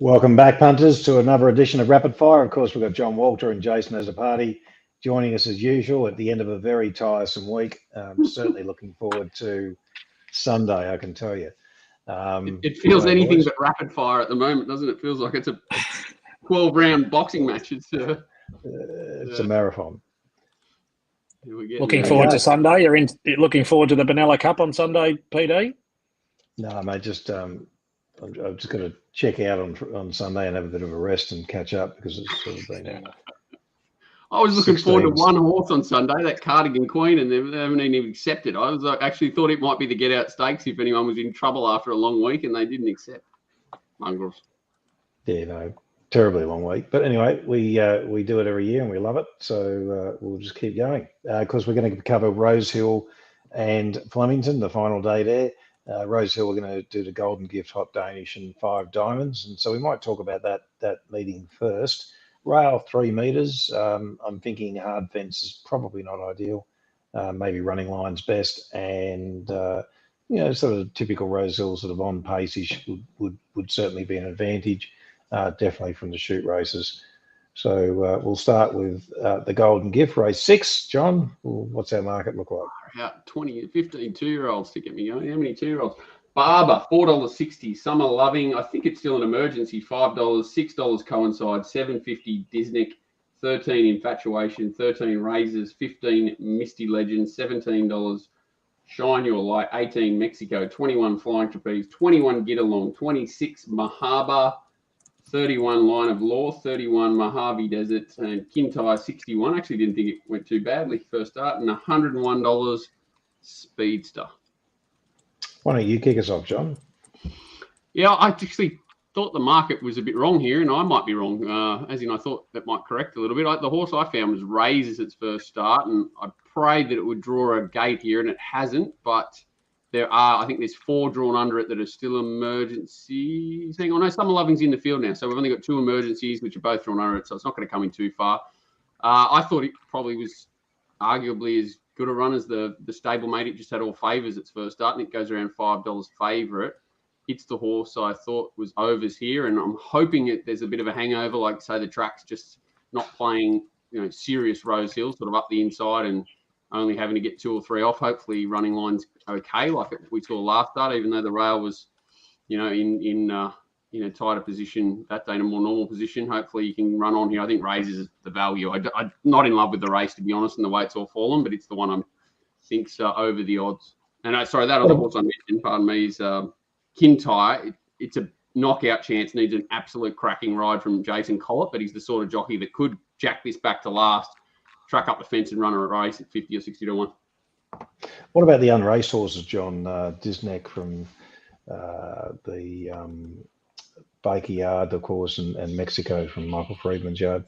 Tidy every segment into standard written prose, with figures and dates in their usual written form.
Welcome back, punters, to another edition of Rapid Fire. Of course, we've got John Walter and Jason as a party joining us as usual at the end of a very tiresome week. Certainly looking forward to Sunday, I can tell you. It feels anything but rapid fire at the moment, doesn't it? It feels like it's a 12-round boxing match. It's a marathon. Looking forward to Sunday. You're looking forward to the Benalla Cup on Sunday, PD? No, mate, just I've just got to check out on Sunday and have a bit of a rest and catch up because it's sort of been. I was looking forward to one horse on Sunday, that Cardigan Queen, and they haven't even accepted. I was actually thought it might be the Get Out Stakes if anyone was in trouble after a long week, and they didn't accept. Mongrels. Yeah, no, terribly long week. But anyway, we do it every year and we love it, so we'll just keep going. Of course, we're going to cover Rosehill and Flemington, the final day there. Rosehill, we're going to do the Golden Gift, Hot Danish, and 5 Diamonds, and so we might talk about that meeting first. Rail 3 metres. I'm thinking hard fence is probably not ideal. Maybe running line's best, and sort of typical Rosehill sort of on pace-ish would certainly be an advantage, definitely from the shoot races. So we'll start with the Golden Gift, race 6. John, what's our market look like? About 20, 15 2-year-olds to get me going. How many 2-year-olds? Barber, $4.60. Summer Loving, I think it's still an emergency, $5. $6 Coincide, $7.50 Disney, 13 Infatuation, 13 Razors, 15 Misty Legend, $17 Shine Your Light, 18 Mexico, 21 Flying Trapeze, 21 Get Along, 26 Mahaba, 31 Line of Law, 31 Mojave Desert, and Kintyre 61. Actually didn't think it went too badly first start, and $101 Speedster. Why don't you kick us off, John? Yeah, I actually thought the market was a bit wrong here, and I might be wrong, as in I thought that might correct a little bit. The horse I found was Razors its first start, and I prayed that it would draw a gate here, and it hasn't, but I think there's 4 drawn under it that are still emergencies. Hang on, no, Summer Loving's in the field now, so we've only got 2 emergencies, which are both drawn under it, so it's not going to come in too far. I thought it probably was arguably as good a run as the stablemate. It just had all favours its first start, and it goes around $5 favourite. It's the horse I thought was overs here, and I'm hoping there's a bit of a hangover, like say the track's just not playing, serious Rosehill, sort of up the inside and only having to get 2 or 3 off. Hopefully running line's okay, like we saw last start, even though the rail was, in a tighter position that day, in a more normal position. Hopefully you can run on here. I think Razors is the value. I'm not in love with the race, to be honest, and the way it's all fallen, but it's the one I think's over the odds. And that other horse I mentioned, pardon me, is Kintyre. It's a knockout chance, needs an absolute cracking ride from Jason Collett, but he's the sort of jockey that could jack this back to last, track up the fence and run a race at 50 or 60 to 1. What about the unraced horses, John? Disnek from the Baker Yard, of course, and Mexico from Michael Friedman's yard.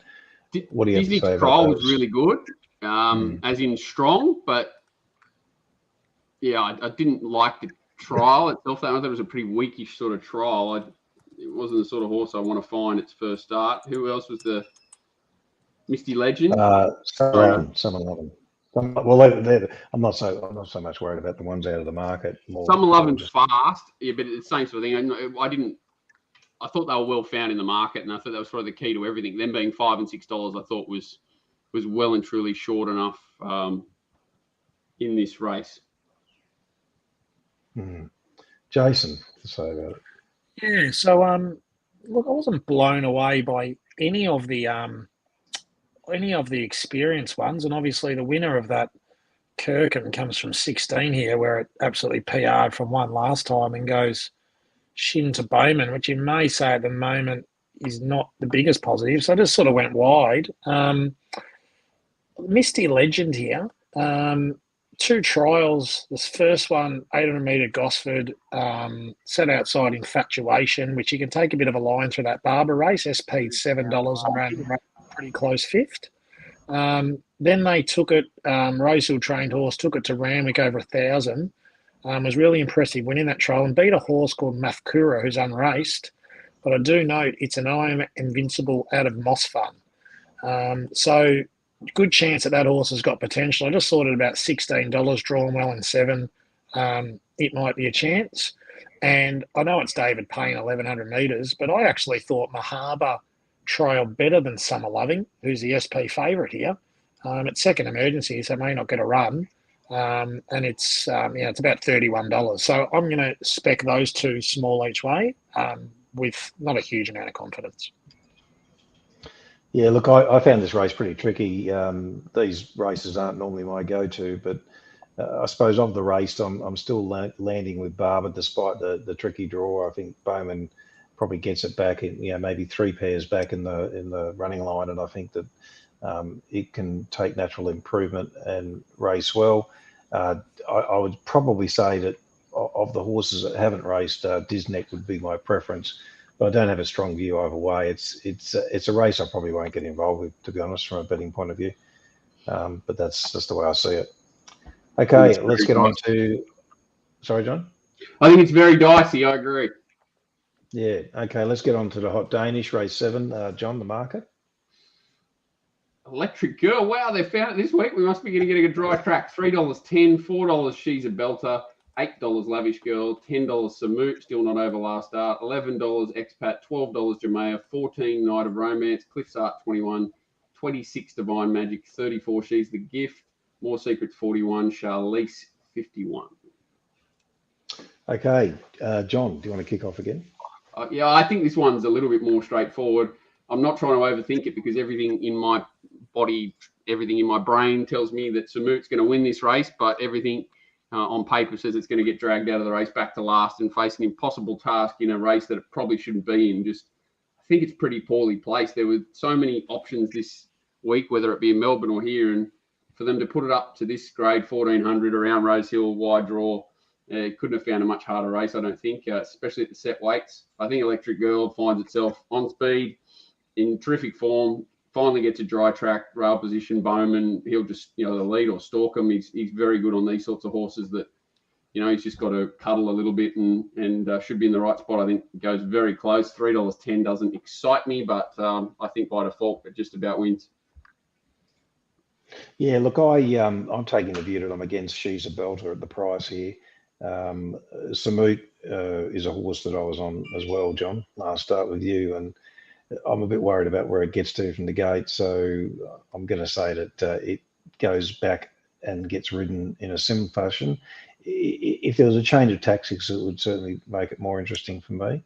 What do you have to say about trial those? Was really good, as in strong, but yeah, I didn't like the trial itself. I thought it was a pretty weakish sort of trial. It wasn't the sort of horse I want to find its first start. Who else was the Misty Legend? Summer Loving. Well, I'm not so much worried about the ones out of the market. Summer Loving's fast, yeah, but it's the same sort of thing. I thought they were well found in the market, and I thought that was probably the key to everything. Them being $5 and $6, I thought was well and truly short enough in this race. Jason, to say about it. Yeah, so look, I wasn't blown away by any of the experienced ones, and obviously the winner of that Kirkham comes from 16 here, where it absolutely PR'd from 1 last time and goes shin to Bowman, which you may say at the moment is not the biggest positive. So I just sort of went wide. Misty Legend here. 2 trials. This first one, 800 metre Gosford, set outside Infatuation, which you can take a bit of a line through that Barber race. SP $7 and ran pretty close 5th. Then they took it, Rosehill trained horse, took it to Randwick over 1,000. Was really impressive winning that trial and beat a horse called Mafkura, who's unraced. But I do note it's an I Am Invincible out of Moss Fun. So good chance that horse has got potential. I just thought at about $16, drawn well in 7. It might be a chance. And I know it's David Payne, 1,100 metres, but I actually thought Mahaba trailed better than Summer Loving, who's the SP favourite here. It's second emergency, so may not get a run. And it's it's about $31. So I'm going to spec those two small each way with not a huge amount of confidence. Yeah, look, I found this race pretty tricky. These races aren't normally my go-to, but I suppose of the race, I'm still landing with Barber despite the tricky draw. I think Bowman probably gets it back in, maybe 3 pairs back in the running line, and I think that it can take natural improvement and race well. I would probably say that of the horses that haven't raced, Disneck would be my preference, but I don't have a strong view either way. It's a race I probably won't get involved with, to be honest, from a betting point of view. But that's just the way I see it. Okay, let's get on to. Sorry, John. I think it's very dicey. I agree. Yeah. Okay, let's get on to the Hot Danish race 7. John, the market. Electric Girl. Wow, they found it this week. We must be getting a dry track. $3.10, $4 She's a Belter, $8 Lavish Girl, $10 Samoot, still not over last start, $11 Expat, $12 Jamea, $14 Night of Romance, Cliff's Art 21, $26 Divine Magic, $34 She's the Gift, More Secrets 41, Charlize 51. Okay, John, do you want to kick off again? Yeah, I think this one's a little bit more straightforward. I'm not trying to overthink it because everything in my body, everything in my brain tells me that Samoot's going to win this race, but everything on paper says it's going to get dragged out of the race back to last and face an impossible task in a race that it probably shouldn't be in. I think it's pretty poorly placed. There were so many options this week, whether it be in Melbourne or here, and for them to put it up to this grade, 1400 around Rosehill, wide draw, couldn't have found a much harder race, I don't think, especially at the set weights. I think Electric Girl finds itself on speed, in terrific form, finally gets a dry track, rail position. Bowman, he'll just, the lead or stalk him. He's very good on these sorts of horses that, he's just got to cuddle a little bit and should be in the right spot. I think it goes very close. $3.10 doesn't excite me, but I think by default it just about wins. Yeah, look, I'm taking the view that I'm against She's a Belter at the price here. Samoot is a horse that I was on as well, John, last start with you, and I'm a bit worried about where it gets to from the gate, so I'm going to say that it goes back and gets ridden in a sim fashion. If there was a change of tactics, it would certainly make it more interesting for me.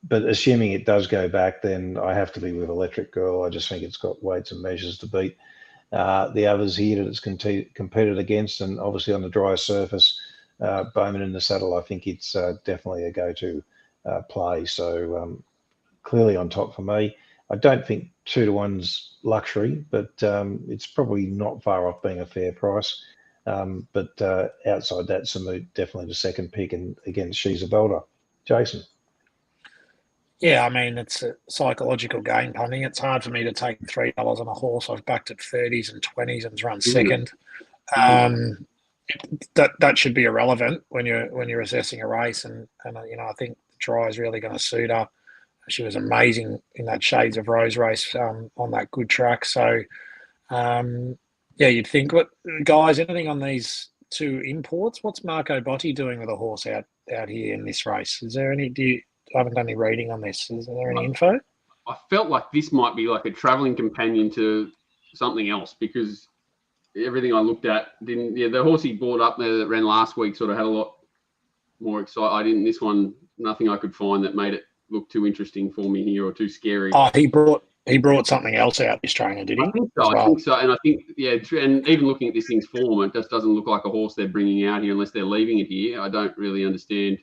But assuming it does go back, then I have to be with Electric Girl. I just think it's got weights and measures to beat the others here that it's competed against, and obviously on the drier surface, Bowman in the saddle, I think it's definitely a go-to play. So clearly on top for me. I don't think 2-to-1's luxury, but it's probably not far off being a fair price. But outside that, Samoot definitely the second pick, and against She's a Belter. Jason. Yeah, I mean, it's a psychological game punting. It's hard for me to take $3 on a horse I've backed at 30s and 20s and run second. That should be irrelevant when you're assessing a race, and I think the try is really going to suit her. She was amazing in that Shades of Rose race on that good track. So, you'd think, guys, anything on these two imports? What's Marco Botti doing with a horse out here in this race? Is there any? I haven't done any reading on this. Is there any info? I felt like this might be like a travelling companion to something else, because everything I looked at didn't. Yeah, the horse he brought up there that ran last week sort of had a lot more exciting. This one, nothing I could find that made it look too interesting for me here or too scary. Oh, he brought something else out, this trainer, did he? I think so. I think so. And I think, and even looking at this thing's form, it just doesn't look like a horse they're bringing out here unless they're leaving it here. I don't really understand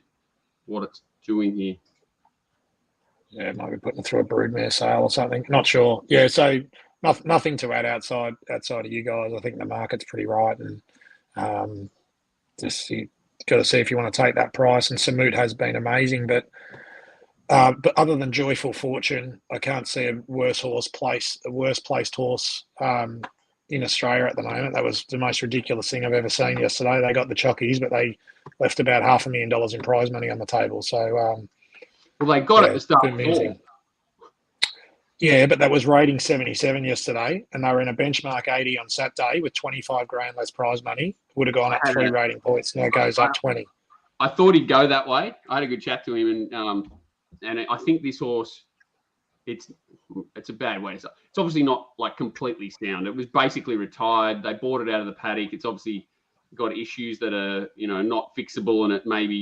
what it's doing here. Yeah, maybe putting it through a broodmare sale or something. Not sure. Yeah, so nothing to add outside of you guys. I think the market's pretty right, and just you got to see if you want to take that price. And Samoot has been amazing, but other than Joyful Fortune, I can't see a worse placed horse in Australia at the moment. That was the most ridiculous thing I've ever seen yesterday. They got the chockies, but they left about $500,000 in prize money on the table. So. Well, they got it to start with. Yeah, but that was rating 77 yesterday, and they were in a benchmark 80 on Saturday with 25 grand less prize money. Would have gone up 3 rating points. Now it goes up 20. I thought he'd go that way. I had a good chat to him, and I think this horse, it's a bad way to say. It's obviously not like completely sound. It was basically retired. They bought it out of the paddock. It's obviously got issues that are not fixable, and it maybe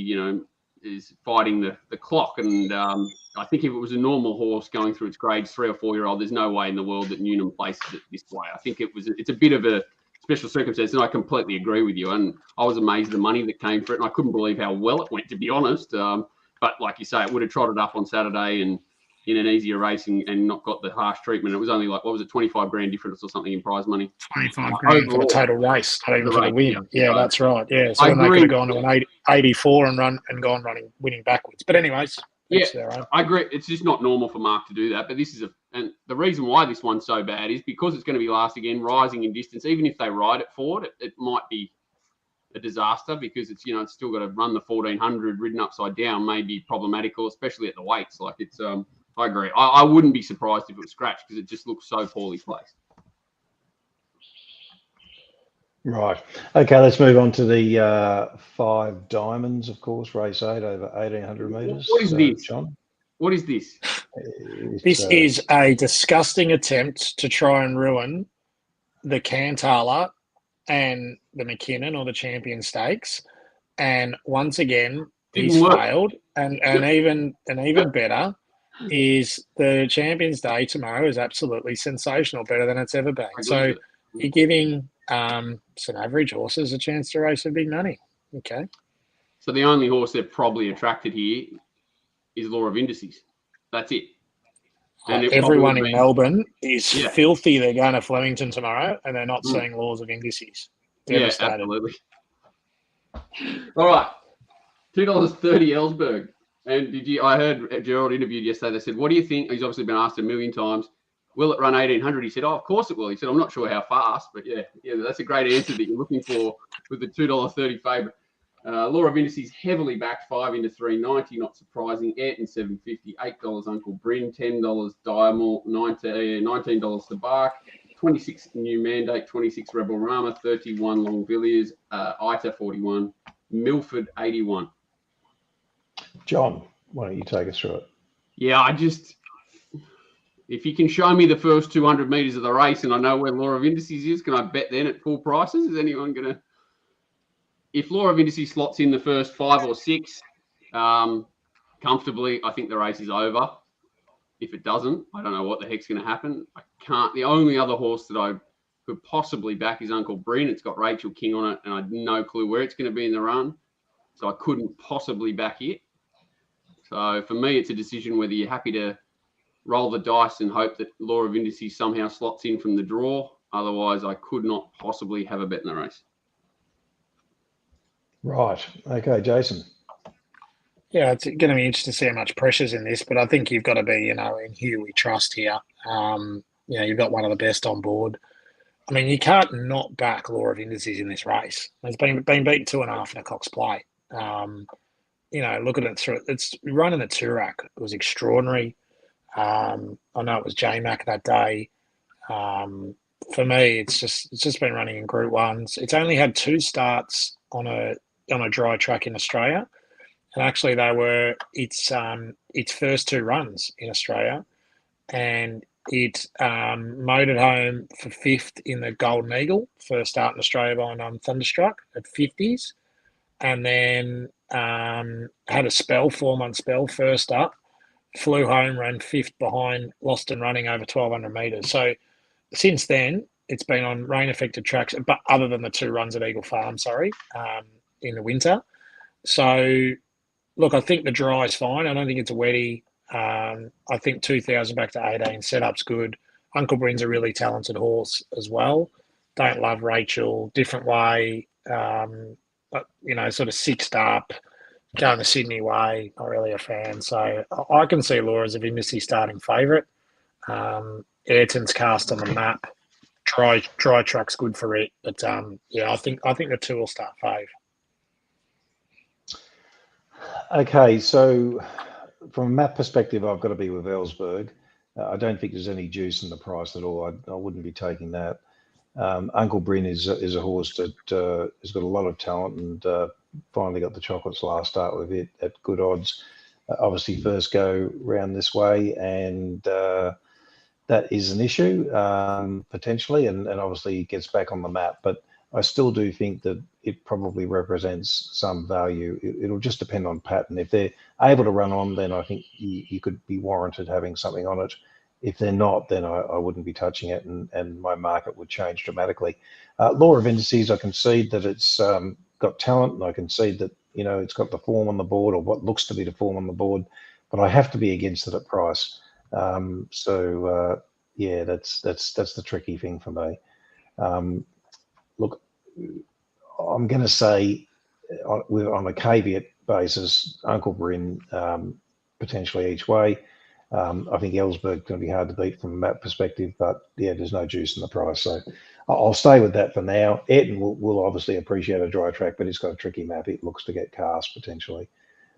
is fighting the clock. And I think if it was a normal horse going through its grades, 3 or 4 year old, there's no way in the world that Newnham places it this way. I think it's a bit of a special circumstance, and I completely agree with you. And I was amazed at the money that came for it, and I couldn't believe how well it went, to be honest. But like you say, it would have trotted up on Saturday and in an easier race and not got the harsh treatment. It was only like, what was it, 25 grand difference or something in prize money? 25 grand for the total race, not even for the win. Yeah, that's right. Yeah, so I then they agree. could have gone to an 84 and gone winning backwards. But anyways, I agree. It's just not normal for Mark to do that. But this is and the reason why this one's so bad is because it's going to be last again, rising in distance. Even if they ride it forward, it might be a disaster because it's it's still got to run the 1400 ridden upside down, may be problematical, especially at the weights. Like it's I agree. I wouldn't be surprised if it was scratched because it just looks so poorly placed. Right. Okay, let's move on to the 5 Diamonds, of course, race 8 over 1,800 metres. What is this, John? What is this? This is a disgusting attempt to try and ruin the Cantala and the McKinnon or the Champion Stakes. And once again, he's failed. And even better is the Champions Day tomorrow is absolutely sensational, better than it's ever been. So you're giving some average horses a chance to race for big money. Okay. So the only horse they're probably attracted here is Law of Indices. That's it. And everyone in Melbourne is filthy. They're going to Flemington tomorrow, and they're not seeing Laws of Indices. Devastated. Yeah, absolutely. All right, $2.30 Ellsberg. And I heard Gerald interviewed yesterday. They said, "What do you think?" He's obviously been asked a million times. Will it run 1,800? He said, "Oh, of course it will." He said, "I'm not sure how fast, but yeah, that's a great answer that you're looking for with the $2.30 favourite." Law of Indices heavily backed, 5 into 390, not surprising. Ayrton $7.50, $8 Uncle Bryn, $10 Diamond, $19 the Bark, 26 New Mandate, 26 Rebel Rama, 31 Long Villiers, Ita 41, Milford 81. John, why don't you take us through it? Yeah, if you can show me the first 200 metres of the race and I know where Law of Indices is, can I bet then at full prices? Is anyone going to... If Law of Indices slots in the first 5 or 6 comfortably, I think the race is over. If it doesn't, I don't know what the heck's going to happen. I can't. The only other horse that I could possibly back is Uncle Bryn. It's got Rachel King on it, and I have no clue where it's going to be in the run. So I couldn't possibly back it. So for me, it's a decision whether you're happy to roll the dice and hope that Law of Indices somehow slots in from the draw. Otherwise, I could not possibly have a bet in the race. Right. Okay, Jason. Yeah, it's going to be interesting to see how much pressure's in this, but I think you've got to be, in who we trust here. You've got one of the best on board. I mean, you can't not back Law of Indices in this race. It's been beaten 2.5 in a Cox Plate. Look at it through. It's running the Turak. It was extraordinary. I know it was J-Mac that day. For me, it's just been running in Group 1s. It's only had 2 starts on a dry track in Australia, and actually they were its first 2 runs in Australia, and it motored home for 5th in the Golden Eagle, first start in Australia behind Thunderstruck at 50s, and then had a 4-month spell first up, flew home, ran 5th behind Lost and Running over 1,200 metres. So since then, it's been on rain-affected tracks, but other than the 2 runs at Eagle Farm, in the winter. So, look, I think the dry is fine. I don't think it's a wetty. I think 2,000 back to 18 setup's good. Uncle Bryn's a really talented horse as well. Don't love Rachel, different way, but, sort of 6th up, going the Sydney way, not really a fan. So I can see Law of Indices starting favourite. Ayrton's cast on the map. Dry track's good for it, but I think the 2 will start fave. Okay, so from a map perspective, I've got to be with Ellsberg. I don't think there's any juice in the price at all. I wouldn't be taking that. Uncle Bryn is a horse that has got a lot of talent, and finally got the chocolates last start with it at good odds. Obviously, first go round this way, and that is an issue potentially, and obviously gets back on the map. But I still do think that it probably represents some value. It'll just depend on pattern. If they're able to run on, then I think you could be warranted having something on it. If they're not, then I wouldn't be touching it, and my market would change dramatically. Law of indices, I concede that it's got talent, and I concede that it's got the form on the board, or what looks to be the form on the board, but I have to be against it at price. Yeah, that's the tricky thing for me. Look, I'm going to say on a caveat basis, Uncle Bryn potentially each way. I think Ellsberg's going to be hard to beat from that perspective, but yeah, there's no juice in the price. So I'll stay with that for now. Ayrton will obviously appreciate a dry track, but it's got a tricky map. It looks to get cast potentially.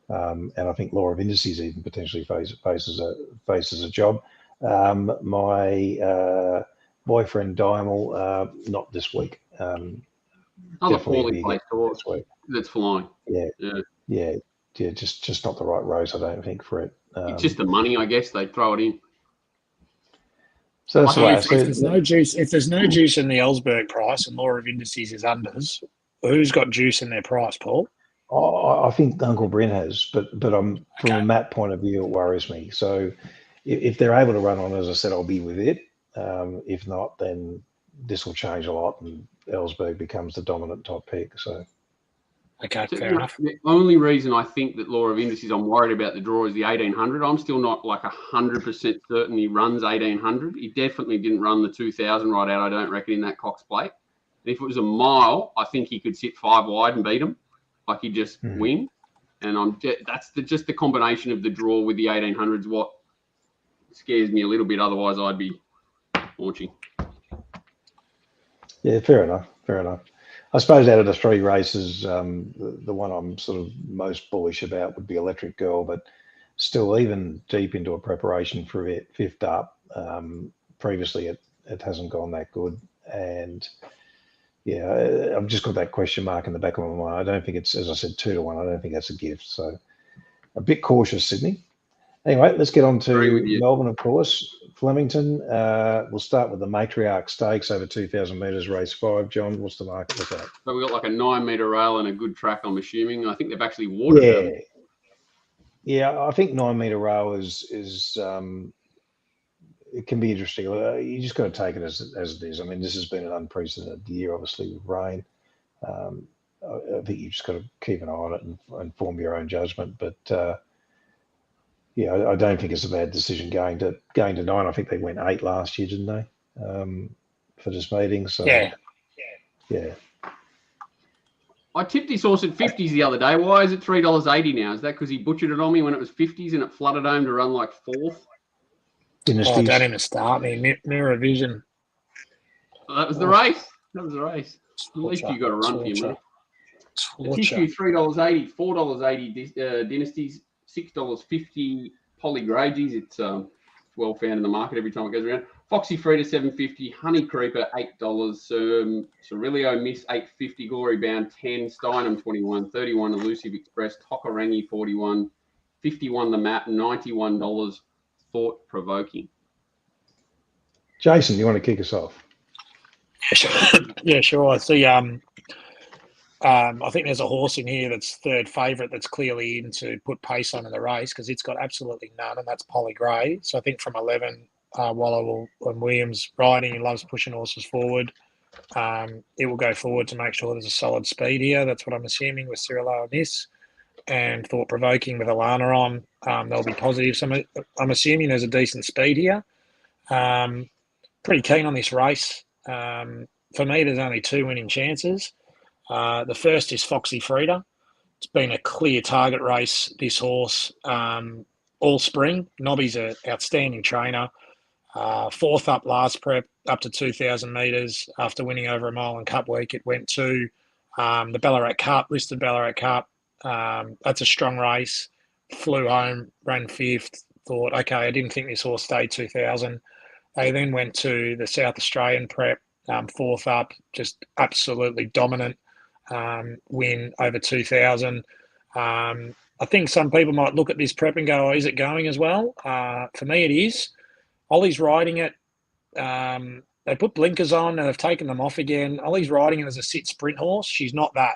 And I think Law of Indices even potentially faces a job. My boyfriend Dimal, not this week. Another poorly placed horse that's flying. Yeah, just not the right race, I don't think, for it. It's just the money, I guess. They throw it in. So that's why if there's no juice in the Ellsberg price and Law of Indices is unders, who's got juice in their price, Paul? I think Uncle Bryn has, but from a map point of view, it worries me. So if they're able to run on, as I said, I'll be with it. If not, then this will change a lot, and Ellsberg becomes the dominant top pick. So. Okay, fair enough. The only reason I think that Law of Indices, I'm worried about the draw, is the 1800. I'm still not like 100% certain he runs 1800. He definitely didn't run the 2000 right out, I don't reckon, in that Cox Plate. And if it was a mile, I think he could sit 5 wide and beat him. Like he'd just win. And that's just the combination of the draw with the 1800s what scares me a little bit. Otherwise, I'd be launching. Yeah, fair enough. I suppose out of the 3 races, the one I'm sort of most bullish about would be Electric Girl, but still, even deep into a preparation for it, 5th up, previously it hasn't gone that good. And yeah, I've just got that question mark in the back of my mind. I don't think it's, as I said, 2-1. I don't think that's a gift. So a bit cautious, Sydney. Anyway, let's get on to Melbourne, of course. Flemington. We'll start with the Matriarch Stakes over 2,000 metres, race 5. John, what's the market look at? So we've got like a 9-metre rail and a good track, I'm assuming. I think they've actually watered them. Yeah, I think 9-metre rail is it can be interesting. You just got to take it as it is. I mean, this has been an unprecedented year, obviously, with rain. I think you just got to keep an eye on it and form your own judgment. But yeah, I don't think it's a bad decision going to 9. I think they went 8 last year, didn't they? For this meeting. So yeah. I tipped this horse at 50s the other day. Why is it $3.80 now? Is that because he butchered it on me when it was 50s and it flooded home to run like 4th? Dynasties. Oh, don't even start me. Mirror vision. Well, that was the race. At least you got a run for your money. Tissue $3.80, $4.80 Dynasties, $6.50 Polygrages. It's well found in the market every time it goes around. Foxy Frida $7.50, Honey Creeper $8, Cerilio Miss $8.50, Glory Bound $10, Steinem $21, $31 Elusive Express, Tokarangi $41, $51 The Map, $91 Thought Provoking. Jason, you want to kick us off? Yeah, sure. I see. I think there's a horse in here that's 3rd favourite that's clearly in to put pace on in the race because it's got absolutely none, and that's Polly Gray. So I think from 11, Waller and Williams riding, he loves pushing horses forward. It will go forward to make sure there's a solid speed here. That's what I'm assuming with Cirillo Miss and Thought Provoking with Alana on. They'll be positive. So I'm assuming there's a decent speed here. Pretty keen on this race. For me, there's only 2 winning chances. The first is Foxy Frida. It's been a clear target race, this horse, all spring. Nobby's an outstanding trainer. 4th up last prep, up to 2,000 metres. After winning over a mile in Cup Week, it went to the Ballarat Cup, listed Ballarat Cup. That's a strong race. Flew home, ran 5th. Thought, okay, I didn't think this horse stayed 2,000. They then went to the South Australian prep, 4th up, just absolutely dominant. win over 2,000. I think some people might look at this prep and go, oh, is it going as well? For me, it is. Ollie's riding it. They put blinkers on and they've taken them off again. Ollie's riding it as a sit sprint horse. She's not that.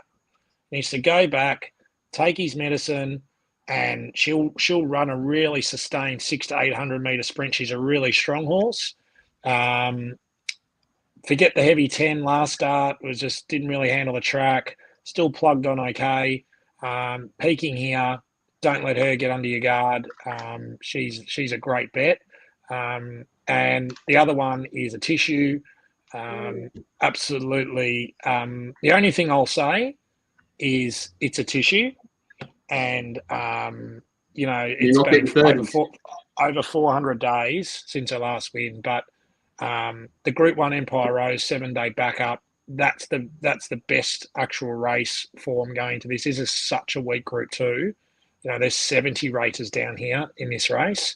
He needs to go back, take his medicine, and she'll run a really sustained 600 to 800 metre sprint. She's a really strong horse. Forget the heavy 10 last start. It was just didn't really handle the track. Still plugged on okay. Peaking here. Don't let her get under your guard. She's a great bet. And the other one is a Tissue. Absolutely. The only thing I'll say is it's a Tissue. And, it's been over 400 days since her last win. But the Group 1 Empire Rose 7-day backup, that's the best actual race form going to this. This is such a weak Group 2. There's 70 raters down here in this race.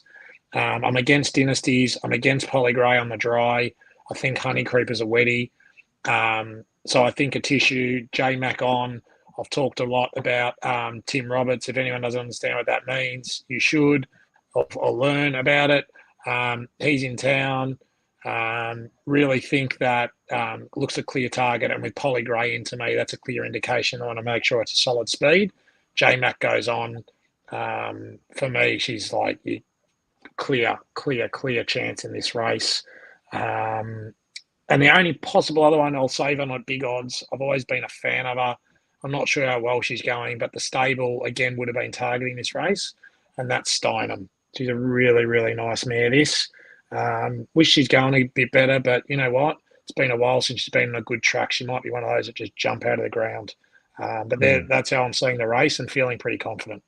I'm against Dynasties. I'm against Polly Gray on the dry. I think Honey Creeper's a wetty. So I think a Tissue, J Mac on. I've talked a lot about Tim Roberts. If anyone doesn't understand what that means, you should or learn about it. He's in town. Really think that looks a clear target. And with Polly Gray into me, that's a clear indication. I want to make sure it's a solid speed. J Mac goes on. For me, she's like clear chance in this race. And the only possible other one I'll save on at big odds, I've always been a fan of her. I'm not sure how well she's going, but the stable, again, would have been targeting this race, and that's Steinem. She's a really, really nice mare, this. Wish she's going a bit better, but you know what? It's been a while since she's been on a good track. She might be one of those that just jump out of the ground. But that's how I'm seeing the race and feeling pretty confident.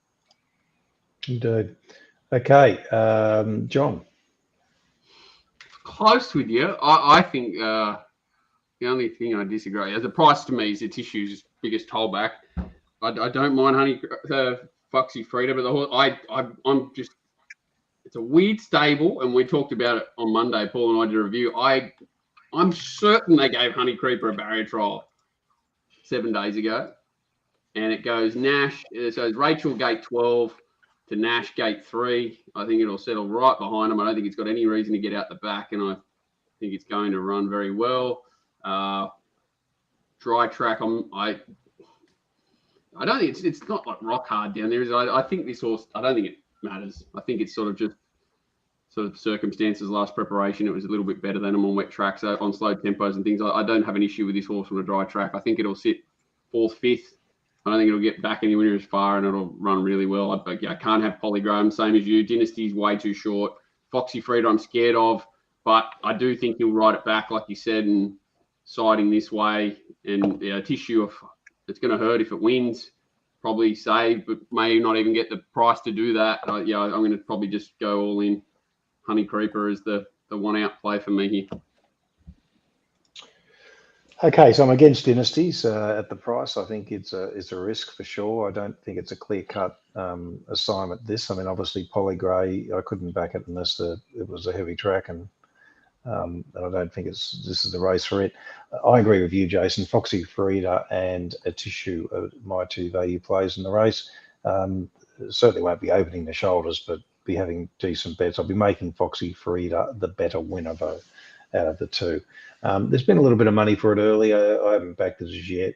Indeed. Okay, John. Close with you. I think the only thing I disagree is the price to me is the Tissue's biggest holdback. I don't mind Foxy Frida, but the horse, I'm just, it's a weird stable, and we talked about it on Monday. Paul and I did a review. I'm certain they gave Honey Creeper a barrier trial 7 days ago, and it goes Nash. So it's Rachel gate 12 to Nash gate 3. I think it'll settle right behind him. I don't think it's got any reason to get out the back, and I think it's going to run very well. Dry track. I don't think it's not like rock hard down there. I think this horse. I don't think it matters. I think it's sort of circumstances. Last preparation, it was a little bit better than him on wet tracks, on slow tempos and things. I don't have an issue with this horse on a dry track. I think it'll sit 4th, 5th. I don't think it'll get back anywhere as far, and it'll run really well. I can't have Polly Graham, same as you. Dynasty's way too short. Foxy Frida, I'm scared of, but I do think he'll ride it back, like you said, and siding this way. And Tissue, it's going to hurt if it wins. Probably save, but may not even get the price to do that. I'm going to probably just go all in. Honey Creeper is the one out play for me here. Okay, so I'm against Dynasties at the price. I think it's a risk for sure. I don't think it's a clear-cut assignment. This, I mean, obviously Polly Gray, I couldn't back it unless it was a heavy track, and I don't think this is the race for it. I agree with you, Jason. Foxy Frida and a Tissue are my two value plays in the race. Certainly won't be opening the shoulders, but be having decent bets. I'll be making Foxy Frida the better winner, though, out of the two. There's been a little bit of money for it earlier. I haven't backed it as yet.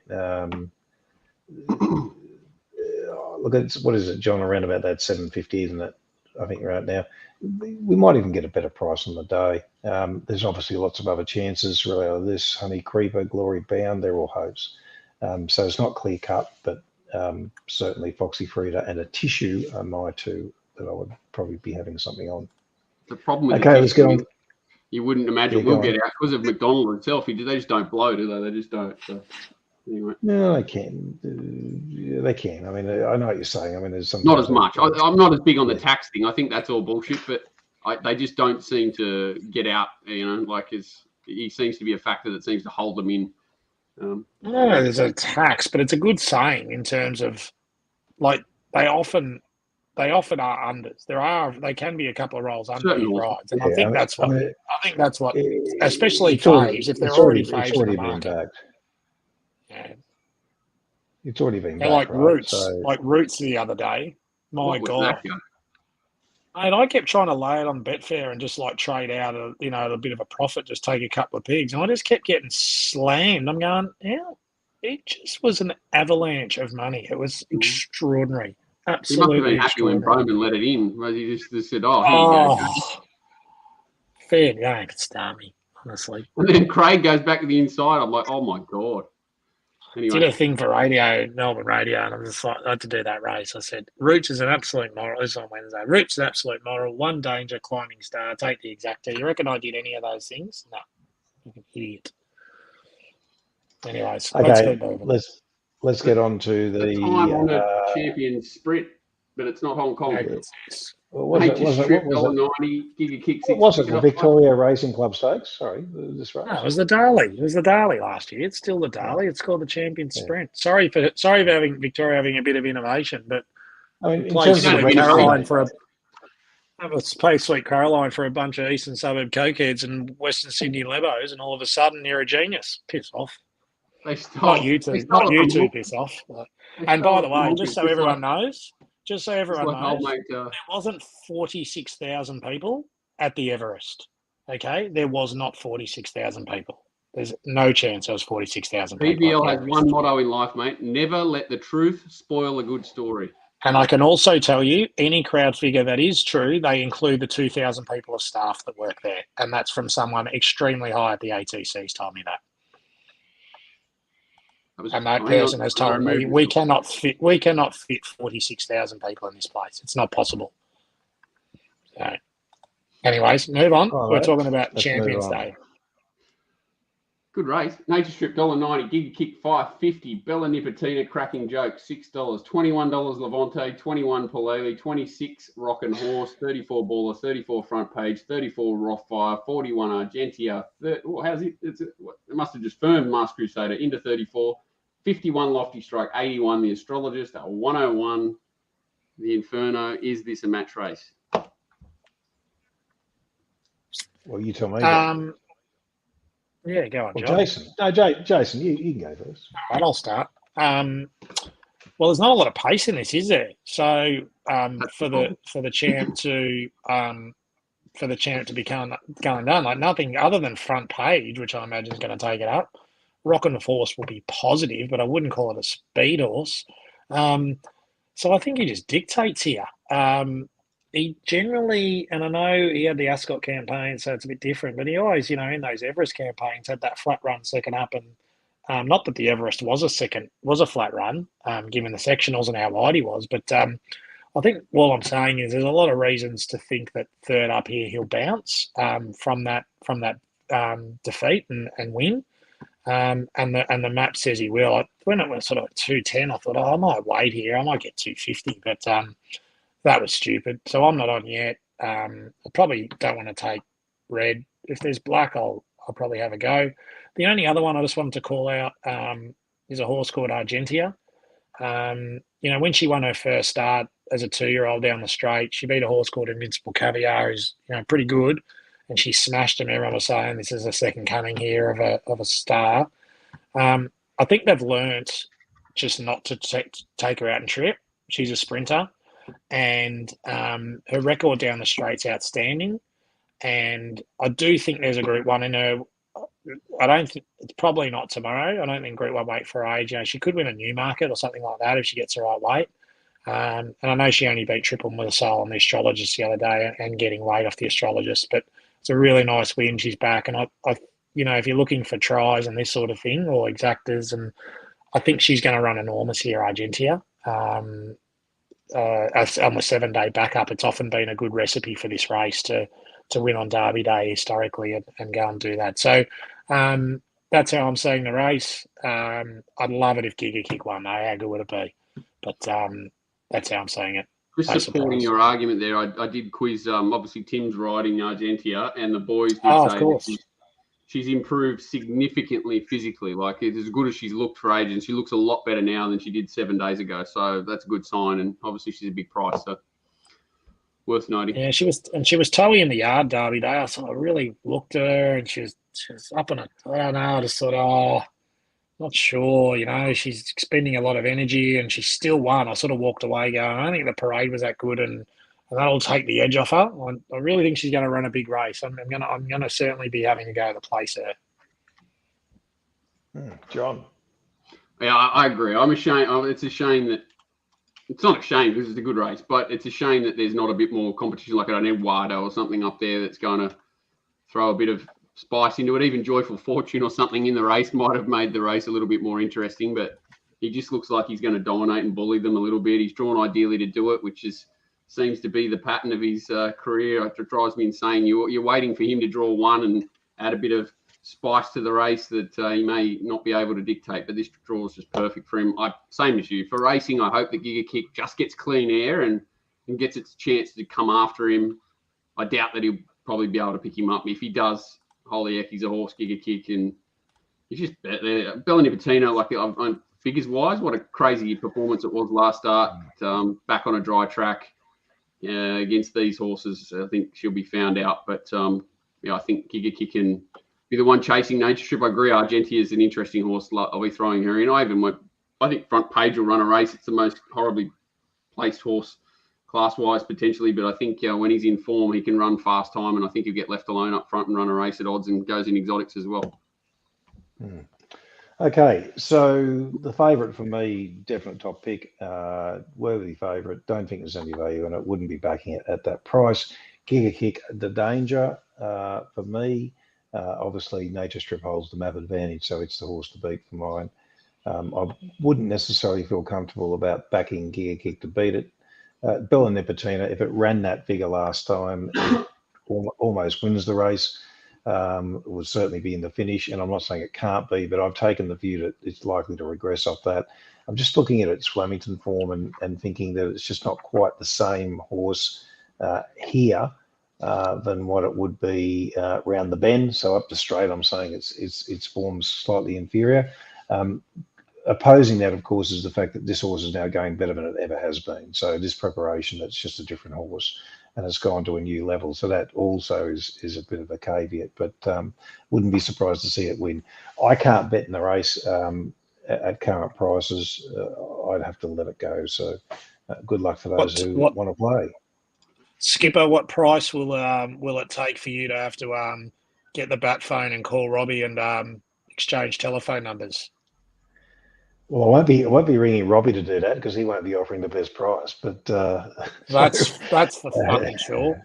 Look, what is it, John? Around about that 750, isn't it? I think right now. We might even get a better price on the day. There's obviously lots of other chances really out of this. Honey Creeper, Glory Bound, they're all hopes. So it's not clear cut, but certainly Foxy Frida and a Tissue are my two that I would probably be having something on. The problem with let's get on. You wouldn't imagine we'll get out because of McDonald itself. They just don't blow, do they? They just don't. So, anyway. No, they can. They can. I mean, I know what you're saying. I mean, there's some. Not as much. I'm not as big on the tax thing. I think that's all bullshit. But they just don't seem to get out. He seems to be a factor that seems to hold them in. No, there's a tax, but it's a good saying in terms of, like, they often are unders. They can be a couple of rolls under these rides, and I think that's what. Especially faves, if they're already faves in the market. It's already been They're back, like right? Roots, like Roots the other day. My What was God. that, Joe? Mate, I kept trying to lay it on Betfair and just like trade out a bit of a profit, just take a couple of pigs. And I just kept getting slammed. I'm going, yeah, it just was an avalanche of money. It was extraordinary. He must have Absolutely been happy when extraordinary. Bowman let it in. He just said, "Oh, here you go." Oh, fair game could start me, honestly. And then Craig goes back to the inside. I'm like, "Oh my God." Did Anyway, a thing for Melbourne radio, and I'm just like, I had to do that race. I said, Roots is an absolute moral. This is on Wednesday. Roots is an absolute moral. One danger, climbing star. Take the exacta. You reckon I did any of those things? No, you're an idiot. Anyways, let's keep moving. Let's get on to the time on the the. champion sprint, but it's not Hong Kong. What was it? $90, Giga Kick 6. What was it? The Victoria Racing Club Stakes? Sorry, this race. No, it was the Darley. It was the Darley last year. It's still the Darley. It's called the Champion Sprint. Sorry for having Victoria having a bit of innovation, but I mean, in play terms of Sweet the Caroline play Sweet Caroline for a bunch of Eastern Suburb cokeheads and Western Sydney lebos, and all of a sudden you're a genius. Piss off. Not you two. Piss off. And by the way, just so everyone knows, there wasn't 46,000 people at the Everest. Okay, there was not 46,000 people. There's no chance there was 46,000 people. PBL has one motto in life, mate: never let the truth spoil a good story. And I can also tell you, any crowd figure that is true, they include the 2,000 people of staff that work there, and that's from someone extremely high at the ATC's told me that. And that person has told me we cannot fit 46,000 people in this place. It's not possible. So, anyways, move on. We're talking about Champions Day. Good race. Nature Strip $1.90, Giga Kick $5.50, Bella Nipotina Cracking Joke $6, $21 Levante, 21 Palele, 26 Rockin' Horse, 34 Baller, 34 Front Page, 34 Rothfire, 41 Argentia. How's it? It must have just firmed Masked Crusader into 34, 51 Lofty Strike, 81 The Astrologist, 101 The Inferno. Is this a match race? Well, you tell me. Yeah, go on, John. Jason, you can go first. All right, I'll start. Well, there's not a lot of pace in this, is there? So for the champ to be going down, like nothing other than Front Page, which I imagine is going to take it up. Rockin' the Force will be positive, but I wouldn't call it a speed horse. So I think he just dictates here. He generally, and I know he had the Ascot campaign, so it's a bit different, but he always, in those Everest campaigns had that flat run second up. And not that the Everest was a flat run, given the sectionals and how wide he was. But I think all I'm saying is there's a lot of reasons to think that third up here he'll bounce from that defeat and win. And the map says he will. When it was sort of 210, I thought, I might wait here. I might get 250, but that was stupid. So I'm not on yet. I probably don't want to take red. If there's black, I'll probably have a go. The only other one I just wanted to call out is a horse called Argentia. When she won her first start as a 2-year-old down the straight, she beat a horse called Invincible Caviar, who's pretty good, and she smashed him. Everyone was saying this is a second coming here of a star. I think they've learnt just not to take her out and trip. She's a sprinter. And her record down the straight's outstanding. And I do think there's a Group 1 in her. I don't think it's probably not tomorrow. I don't think Group 1 wait for her age. She could win a Newmarket or something like that if she gets the right weight. And I know she only beat Triple with a Soul on the Astrologist the other day and getting weight off the Astrologist. But it's a really nice win. She's back. And I if you're looking for tries and this sort of thing or exactas, and I think she's going to run enormous here, Argentia. On the 7-day backup, it's often been a good recipe for this race to win on Derby Day historically and go and do that. So that's how I'm seeing the race. I'd love it if Giga Kick won, though. How good would it be? But that's how I'm seeing it. Just supporting your argument there, I did quiz, obviously Tim's riding Argentia, and the boys did say that she's improved significantly physically. Like, it's as good as she's looked for ages. She looks a lot better now than she did 7 days ago. So that's a good sign. And obviously she's a big price, so worth noting. Yeah, she was toey in the yard Derby Day. I really looked at her, and she was up on it. I don't know. I just thought, Not sure, she's expending a lot of energy and she still won. I sort of walked away going, I don't think the parade was that good and that'll take the edge off her. I really think she's going to run a big race. I'm gonna certainly be having to go to place her. John. Yeah, I agree. I'm ashamed. It's a shame that it's not a shame because it's a good race, but it's a shame that there's not a bit more competition like an Eduardo or something up there that's going to throw a bit of spice into it. Even Joyful Fortune or something in the race might have made the race a little bit more interesting, but he just looks like he's going to dominate and bully them a little bit. He's drawn ideally to do it, which seems to be the pattern of his career. It drives me insane. You're waiting for him to draw one and add a bit of spice to the race that he may not be able to dictate, but this draw is just perfect for him. Same as you. For racing, I hope that Giga Kick just gets clean air and gets its chance to come after him. I doubt that he'll probably be able to pick him up. If he does, holy heck, he's a horse, Giga Kick, and he's just Bellini Patino, like figures-wise, what a crazy performance it was last start, back on a dry track against these horses. I think she'll be found out, but I think Giga Kick can be the one chasing Nature Strip. I agree. Argentia is an interesting horse. I'll be throwing her in. I think Front Page will run a race. It's the most horribly placed horse class-wise potentially, but I think when he's in form, he can run fast time, and I think he'll get left alone up front and run a race at odds and goes in exotics as well. Okay, so the favourite for me, definite top pick, worthy favourite. Don't think there's any value in it. Wouldn't be backing it at that price. Giga Kick, the danger for me. Obviously, Nature Strip holds the map advantage, so it's the horse to beat for mine. I wouldn't necessarily feel comfortable about backing Giga Kick to beat it. Bella Nipotina, if it ran that figure last time, it almost wins the race. It would certainly be in the finish, and I'm not saying it can't be, but I've taken the view that it's likely to regress off that. I'm just looking at its Flemington form and thinking that it's just not quite the same horse here than what it would be round the bend. So up the straight, I'm saying its form's slightly inferior. Opposing that, of course, is the fact that this horse is now going better than it ever has been. So this preparation, it's just a different horse, and it's gone to a new level. So that also is a bit of a caveat, but wouldn't be surprised to see it win. I can't bet in the race at current prices. I'd have to let it go. So good luck for those who want to play. Skipper, what price will it take for you to have to get the bat phone and call Robbie and exchange telephone numbers? Well, I won't be ringing Robbie to do that because he won't be offering the best price. But that's for fucking sure.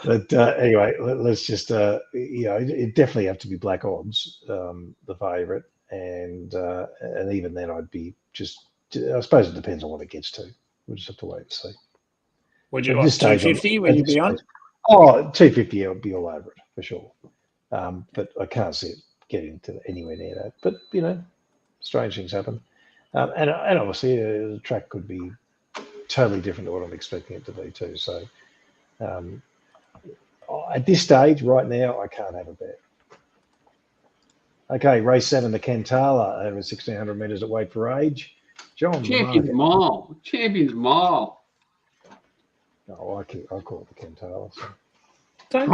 But anyway, let's just it definitely have to be black odds, the favourite, and even then I'd be I suppose it depends on what it gets to. We'll just have to wait and see. Would you like 250? Would you be on? Oh, 250, I'll be all over it for sure. But I can't see it getting to anywhere near that. But strange things happen, and obviously the track could be totally different to what I'm expecting it to be too. So at this stage, right now, I can't have a bet. Okay, race 7, the Cantala over 1,600 metres at weight for age. John, Champions Mile. No, I call it the Cantala. So. Don't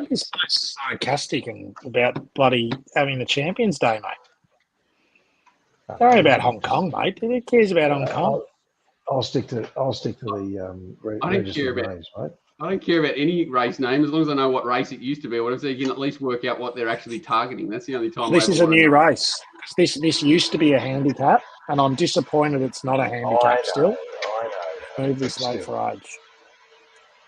be so sarcastic about bloody having the Champions Day, mate. Don't worry about Hong Kong, mate. Who cares about Hong Kong? I'll stick to the registered names, mate. I don't care about any race name as long as I know what race it used to be. Whatever, so you can at least work out what they're actually targeting. That's the only time. This is a new race. This used to be a handicap, and I'm disappointed it's not a handicap still. I know. Move this late for age.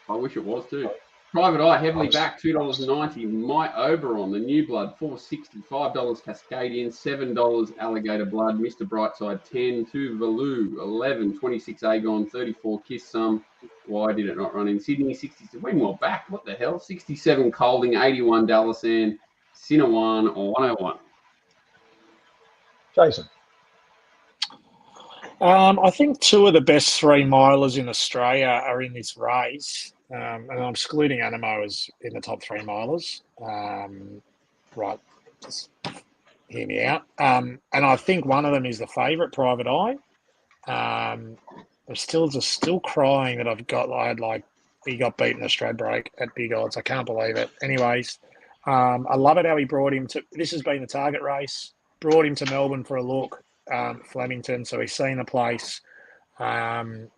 I wish it was too. Private Eye, heavily back, $2.90. My Oberon, the new blood, $4.60. $5 Cascadian, $7 Alligator Blood. Mr. Brightside, 10. 2 Valoo, 11. 26 Agon, 34 Kiss Some. Why did it not run in Sydney? 66. Way more back. What the hell? 67 Colding, 81 Dallasan, Sinawan, or 101. Jason. I think 2 of the best 3 milers in Australia are in this race. And I'm excluding Animo as in the top 3 milers. Right, just hear me out. And I think one of them is the favourite, Private Eye. I'm still crying that he got beaten at Stradbroke at big odds. I can't believe it. Anyways, I love it how he brought him to. This has been the target race. Brought him to Melbourne for a look, Flemington. So he's seen the place. Everest,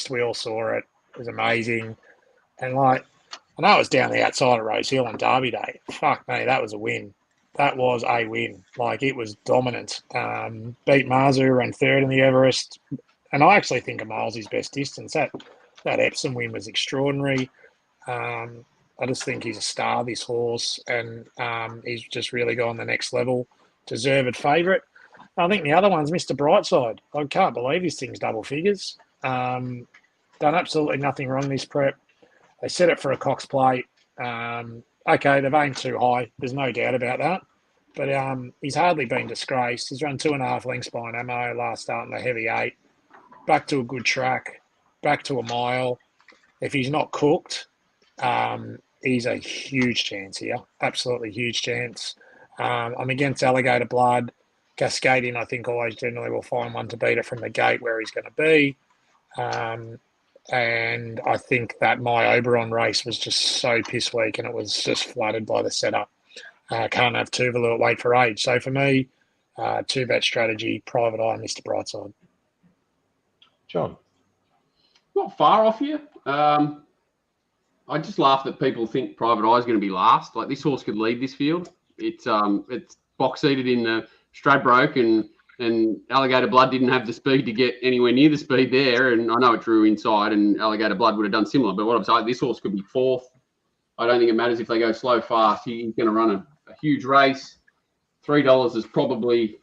we all saw it. It was amazing. And I know it was down the outside of Rose Hill on Derby Day. Fuck me, that was a win. That was a win. It was dominant. Beat Marzu, ran third in the Everest. And I actually think a mile's his best distance. That Epsom win was extraordinary. I just think he's a star, this horse, and he's just really gone the next level. Deserved favourite. I think the other one's Mr. Brightside. I can't believe this thing's double figures. Done absolutely nothing wrong this prep. They set it for a Cox plate. Okay, they've aimed too high. There's no doubt about that. But he's hardly been disgraced. He's run 2.5 lengths by an ammo last start in the heavy 8. Back to a good track. Back to a mile. If he's not cooked, he's a huge chance here. Absolutely huge chance. I'm against Alligator Blood. Cascadian, I think, always generally will find one to beat it from the gate where he's going to be. And I think that my Oberon race was just so piss weak and it was just flooded by the setup. Can't have Tuvalu at weight for age. So for me, 2-bet strategy, Private Eye, Mr. Brightside. John? Not far off you. I just laugh that people think Private Eye is going to be last. This horse could lead this field. It's box seated in the Stradbroke and Alligator Blood didn't have the speed to get anywhere near the speed there. And I know it drew inside and Alligator Blood would have done similar. But what I'm saying, this horse could be fourth. I don't think it matters if they go slow, fast. He's going to run a huge race. $3 is probably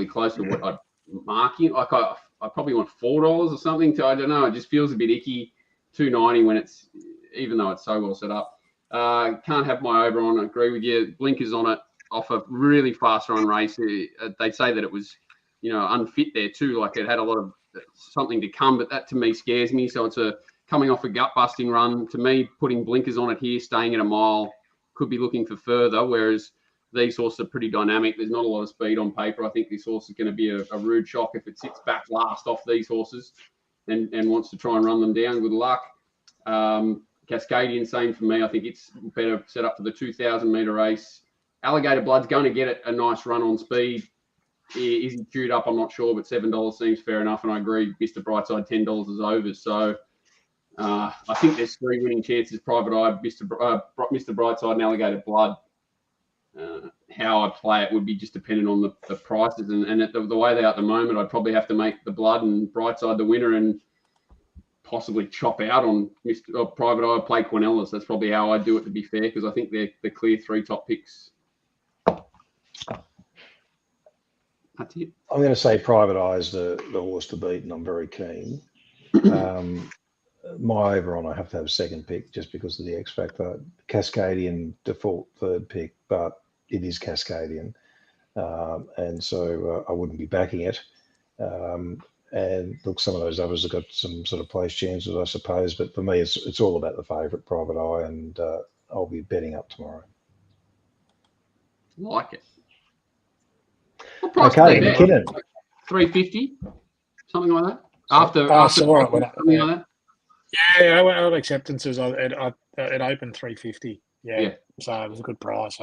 close to what I'd mark in. I probably want $4 or something. I don't know. It just feels a bit icky. $2.90 when even though it's so well set up. Can't have my Oberon. I agree with you. Blinkers on it off a really fast run race. They say that it was, unfit there too. It had a lot of something to come, but that to me scares me. So it's coming off a gut busting run. To me, putting blinkers on it here, staying at a mile, could be looking for further. Whereas these horses are pretty dynamic. There's not a lot of speed on paper. I think this horse is going to be a rude shock if it sits back last off these horses and wants to try and run them down. Good luck. Cascadian, same for me. I think it's better set up for the 2,000 metre race. Alligator Blood's going to get a nice run on speed. Is he queued up? I'm not sure, but $7 seems fair enough. And I agree, Mr. Brightside, $10 is over. So I think there's 3 winning chances, Private Eye, Mr. Brightside and Alligator Blood. How I play it would be just dependent on the prices. And the way they are at the moment, I'd probably have to make the Blood and Brightside the winner and possibly chop out on Private Eye, play Quinellas. That's probably how I do it, to be fair, because I think they're the clear 3 top picks. That's it. I'm going to say Private Eye is the horse to beat, and I'm very keen. My Oberon, I have to have a second pick just because of the X factor. Cascadian default third pick, but it is Cascadian, and so I wouldn't be backing it. And look, some of those others have got some sort of place chances, I suppose. But for me, it's all about the favourite, Private Eye, and I'll be betting up tomorrow. Like it. Okay, McKinnon. 350, something like that. After something like that. Yeah, I went out of acceptances. It opened 350. Yeah, so it was a good price.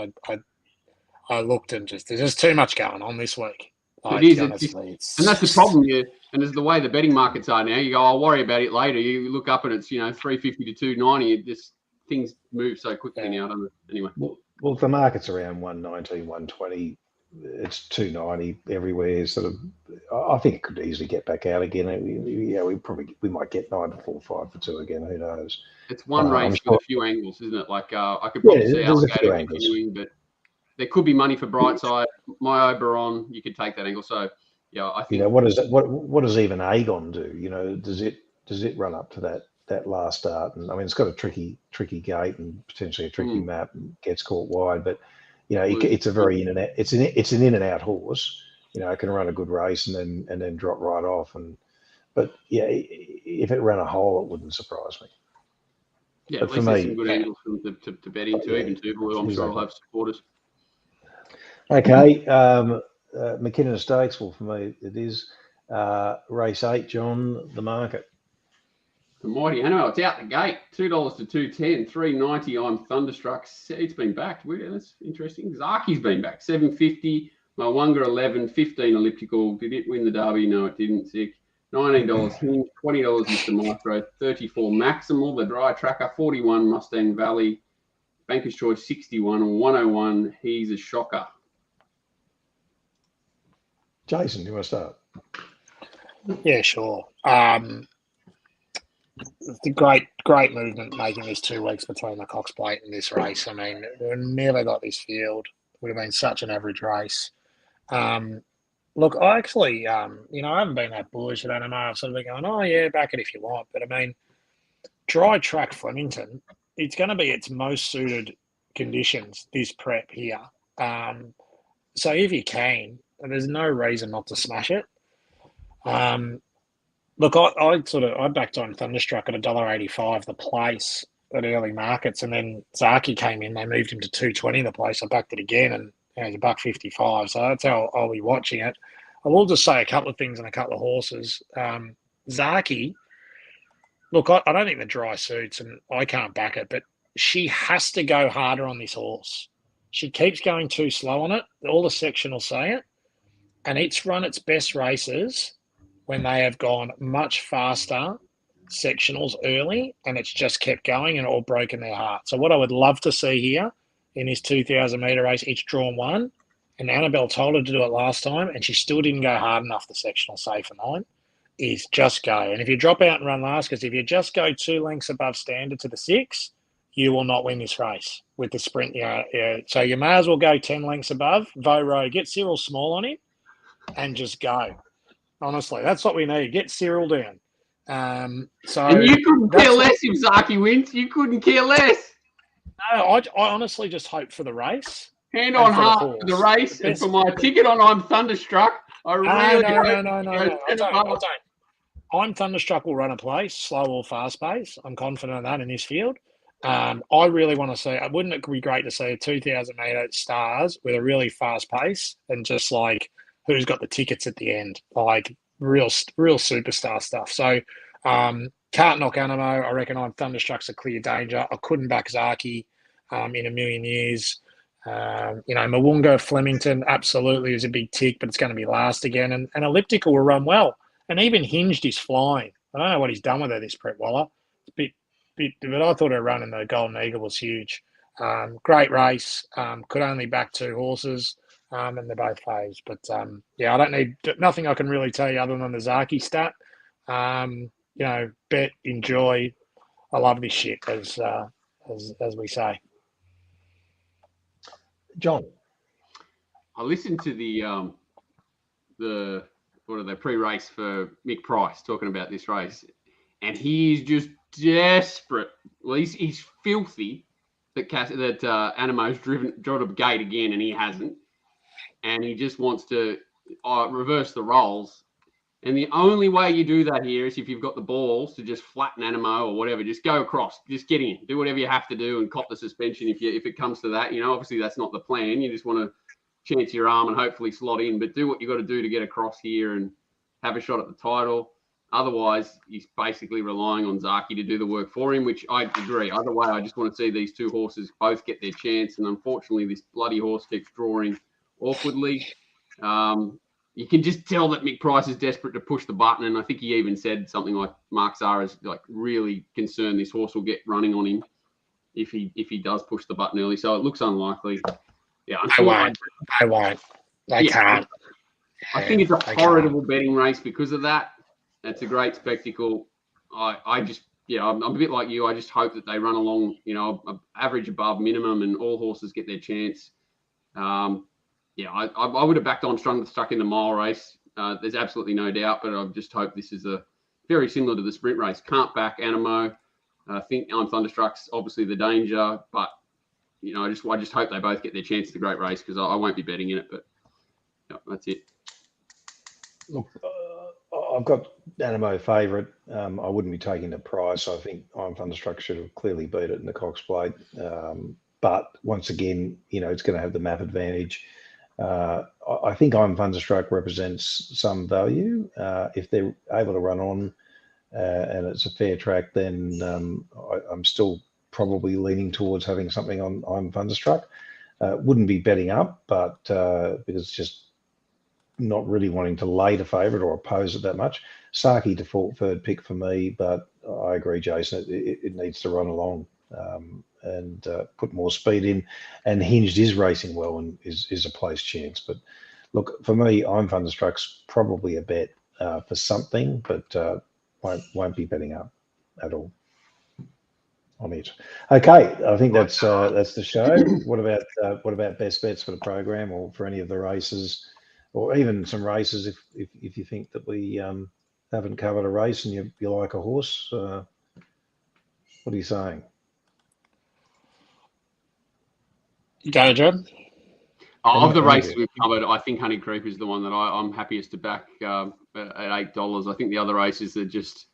I looked and there's just too much going on this week. It is, and that's the problem. And as the way the betting markets are now, you go, I'll worry about it later. You look up and it's 350 to 290. Just things move so quickly now, don't they? Anyway, well, the market's around 119, 120. It's 290 everywhere. Sort of, I think it could easily get back out again. We might get 9-4-5 for 2 again. Who knows? It's one race with a few angles, isn't it? I could probably see Alligator continuing, but there could be money for Brightside. My Oberon, you could take that angle. So, yeah, I think. What does even Aegon do? Does it run up to that last start? And I mean, it's got a tricky gate and potentially a tricky map and gets caught wide, but. It's a very it's an in and out horse. It can run a good race and then drop right off. But if it ran a hole, it wouldn't surprise me. Yeah, but at least there's some good angles to bet into, even Tuvalu. I'm sure I'll have supporters. Okay, McKinnon Stakes. Well, for me, it is race 8. John, the market. The mighty Animal, it's out the gate. $2 to 210, $3.90. I'm Thunderstruck. It's been backed. Weird, that's interesting. Zaki's been back. $7.50. Mwanga 11, 15 elliptical. Did it win the Derby? No, it didn't. Sick. $19 Hinge, $20 Mr. Micro, 34 Maximal, the dry tracker, 41 Mustang Valley, Banker's Choice 61, 101. He's a shocker. Jason, do you want to start? Yeah, sure. It's a great movement making this 2 weeks between the Cox Plate and this race. I mean, we never got this field. It would have been such an average race. Look, I actually, I haven't been that bullish at Animo. I've sort of been going, oh, yeah, back it if you want. But, I mean, dry track Flemington, it's going to be its most suited conditions, this prep here. So if you can, there's no reason not to smash it. Look, I backed on Thunderstruck at $1.85 the place at early markets, and then Zaki came in. They moved him to $2.20 the place. I backed it again, and he's $1.55. So that's how I'll be watching it. I will just say a couple of things on a couple of horses. Zaki, look, I don't think the dry suits, and I can't back it, but she has to go harder on this horse. She keeps going too slow on it. All the section will say it, and it's run its best races when they have gone much faster sectionals early, and it's just kept going and all broken their heart. So what I would love to see here in this 2,000-metre race, it's drawn 1, and Annabelle told her to do it last time, and she still didn't go hard enough the sectional say for 9, is just go. And if you drop out and run last, because if you just go 2 lengths above standard to the 6, you will not win this race with the sprint. So you may as well go 10 lengths above, Voro, get Cyril Small on him, and just go. Honestly, that's what we need. Get Cyril down. And you couldn't care less if Zaki wins. You couldn't care less. No, I honestly just hope for the race. Hand on heart for the race and for my ticket on I'm Thunderstruck. I really No. I don't. I'm Thunderstruck will run a place, slow or fast pace. I'm confident of that in this field. I really want to see. Wouldn't it be great to see a 2,000-metre stars with a really fast pace and just like who's got the tickets at the end, like real superstar stuff. So can't knock Animo. I reckon I'm Thunderstruck's a clear danger. I couldn't back Zaki in a million years. Mwanga Flemington absolutely is a big tick, but it's going to be last again. And Elliptical will run well. And even Hinged is flying. I don't know what he's done with her this prep, Waller. It's but I thought her run in the Golden Eagle was huge. Great race. Could only back 2 horses. And they're both faves. But, I don't need nothing I can really tell you other than the Zaki stat. Bet, enjoy. I love this shit, as we say. John. I listened to the pre-race for Mick Price talking about this race, and he's just desperate. Well, he's filthy that Animo's drawn a gate again, and he hasn't. And he just wants to reverse the roles. And the only way you do that here is if you've got the balls to just flatten Animo or whatever, just go across, just get in, do whatever you have to do and cop the suspension if it comes to that. Obviously that's not the plan. You just want to chance your arm and hopefully slot in, but do what you got to do to get across here and have a shot at the title. Otherwise, he's basically relying on Zaki to do the work for him, which I agree. Either way, I just want to see these 2 horses both get their chance. And unfortunately, this bloody horse keeps drawing awkwardly. You can just tell that Mick Price is desperate to push the button, and I think he even said something like Mark Zara's like really concerned this horse will get running on him if he does push the button early. So it looks unlikely. Yeah, I won't. They can't. I think it's a horrible betting race because of that. It's a great spectacle. I'm a bit like you. I just hope that they run along, average above minimum, and all horses get their chance. I would have backed on Stuck in the mile race. There's absolutely no doubt, but I just hope this is a very similar to the sprint race. Can't back Animo. I think I'm Thunderstruck's obviously the danger, but I just hope they both get their chance. It's a great race because I won't be betting in it, but that's it. Look, I've got Animo favourite. I wouldn't be taking the price. I think I'm Thunderstruck should have clearly beat it in the Cox Plate. But once again, it's going to have the map advantage. I think I'm Thunderstruck represents some value if they're able to run on and it's a fair track, then I'm still probably leaning towards having something on I'm Thunderstruck. Wouldn't be betting up, but because just not really wanting to lay the favourite or oppose it that much. Saki default third pick for me, but I agree, Jason. It needs to run along and put more speed in. And Hinged is racing well and is a place chance. But look, for me, I'm Thunderstruck's probably a bet for something, but won't be betting up at all on it. Okay, I think that's the show. What about best bets for the program or for any of the races? Or even some races, if you think that we haven't covered a race and you like a horse, what are you saying? Go, John. Of the races we've covered, I think Honey Creep is the one that I'm happiest to back at $8. I think the other races are just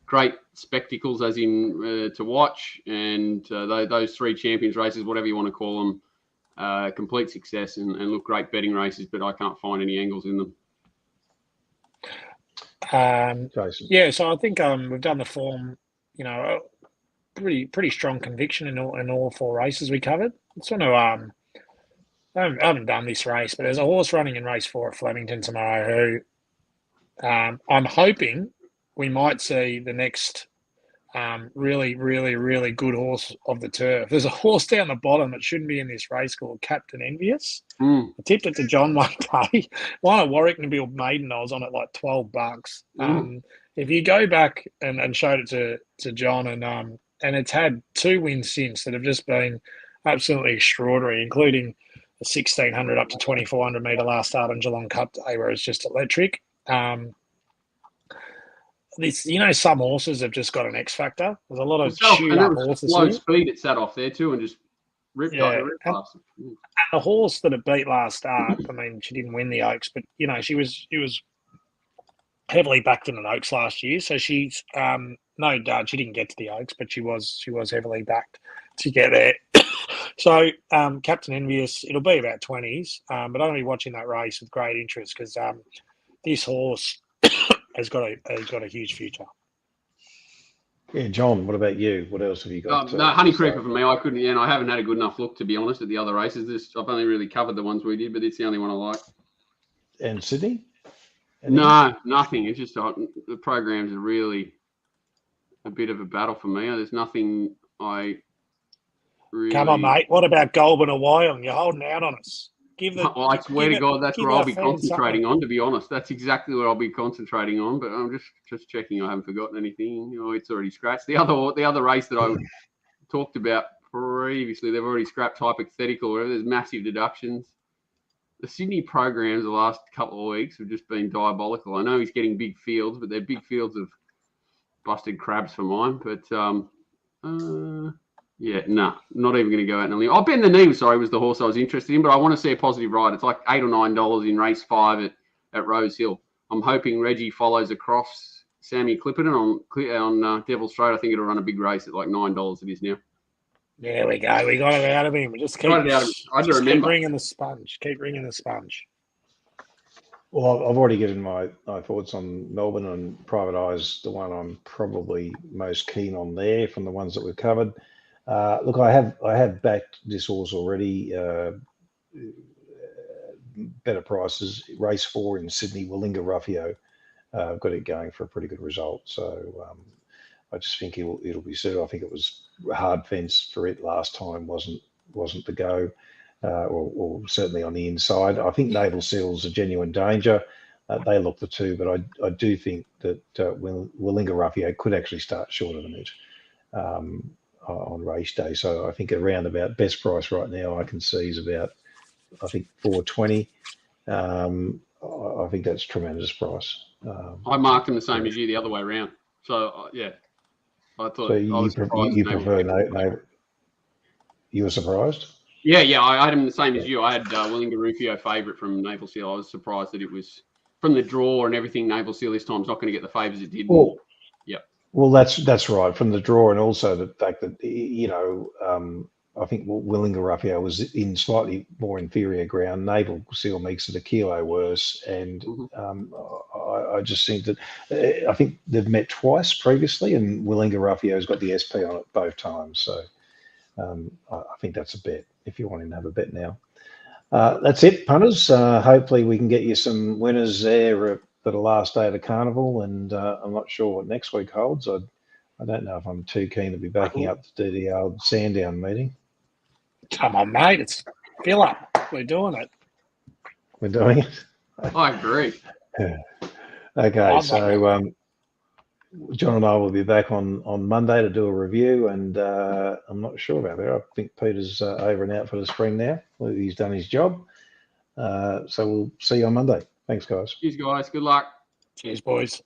great spectacles, as in to watch, and those 3 champions races, whatever you want to call them, complete success and look great betting races, but I can't find any angles in them. Yeah, so I think we've done the form, pretty strong conviction in all 4 races we covered. It's sort of I haven't done this race, but there's a horse running in race 4 at Flemington tomorrow who I'm hoping we might see the next really, really, really good horse of the turf. There's a horse down the bottom that shouldn't be in this race called Captain Envious. I tipped it to John one day. One at Warwick and Bill Maiden, I was on it like $12. If you go back and showed it to John, and it's had 2 wins since that have just been absolutely extraordinary, including the 1600 up to 2400 metre last start on Geelong Cup Day, where it's just electric. Some horses have just got an X factor. There's a lot of chewed up horses. Low speed it sat off there too, and just ripped past. And the horse that it beat last start, I mean, she didn't win the Oaks, but she was heavily backed in an Oaks last year. So she's no doubt she didn't get to the Oaks, but she was heavily backed to get there. So Captain Envious, it'll be about 20s, but I'm going to be watching that race with great interest because this horse has got a huge future. Yeah, John, what about you? What else have you got? No, Honey Creeper for me. I couldn't, and I haven't had a good enough look, to be honest, at the other races. I've only really covered the ones we did, but it's the only one I like. And Sydney? No, nothing. It's just the programs are really a bit of a battle for me. There's nothing I really... Come on, mate. What about Goulburn or Wyong? You're holding out on us. I swear to God, that's where I'll be concentrating on, to be honest. That's exactly what I'll be concentrating on, but I'm just checking I haven't forgotten anything. It's already scratched. The other race that I talked about previously, they've already scrapped Hypothetical, wherever there's massive deductions. The Sydney programs the last couple of weeks have just been diabolical. I know he's getting big fields, but they're big fields of busted crabs for mine. But not even going to go out and leave. Ben the Knee, sorry, was the horse I was interested in, but I want to see a positive ride. It's like $8 or $9 in race 5 at Rose Hill. I'm hoping Reggie follows across Sammy Clipperton on Devil's Straight. I think it'll run a big race at like $9 it is now. There we go. We got it out of him. We just keep ringing the sponge. Keep ringing the sponge. Well, I've already given my thoughts on Melbourne and Private Eyes, the one I'm probably most keen on there from the ones that we've covered. Look, I have backed this horse already. Better prices. Race 4 in Sydney, Willinga Ruffio. I've got it going for a pretty good result. So I just think it'll be suited. I think it was a hard fence for it last time. Wasn't the go, or certainly on the inside. I think Naval Seal's a genuine danger. They look the 2, but I do think that Willinga Ruffio could actually start shorter than it. On race day. So I think around about best price right now I can see is about, I think, $4.20. I think that's tremendous price. I marked them the same as you the other way around. So yeah, I thought. So you prefer Naval? You were surprised? Yeah. I had them the same as you. I had Willinga Ruffio favourite from Naval Seal. I was surprised that it was from the draw and everything. Naval Seal this time's not going to get the favours it did. Well, that's right, from the draw, and also the fact that I think Willinga Ruffio was in slightly more inferior ground. Naval Seal makes it a kilo worse, and I just think that I think they've met twice previously, and Willinga Ruffio's got the SP on it both times. So I think that's a bet if you want him to have a bet now. That's it, punters. Hopefully we can get you some winners there for the last day of the carnival, and I'm not sure what next week holds. I don't know if I'm too keen to be backing up to do the old Sandown meeting. Come on, mate. It's fill up. We're doing it. We're doing it. I agree. Okay, so John and I will be back on Monday to do a review, and I'm not sure about that. I think Peter's over and out for the spring now. He's done his job. So we'll see you on Monday. Thanks, guys. Cheers, guys. Good luck. Cheers, boys.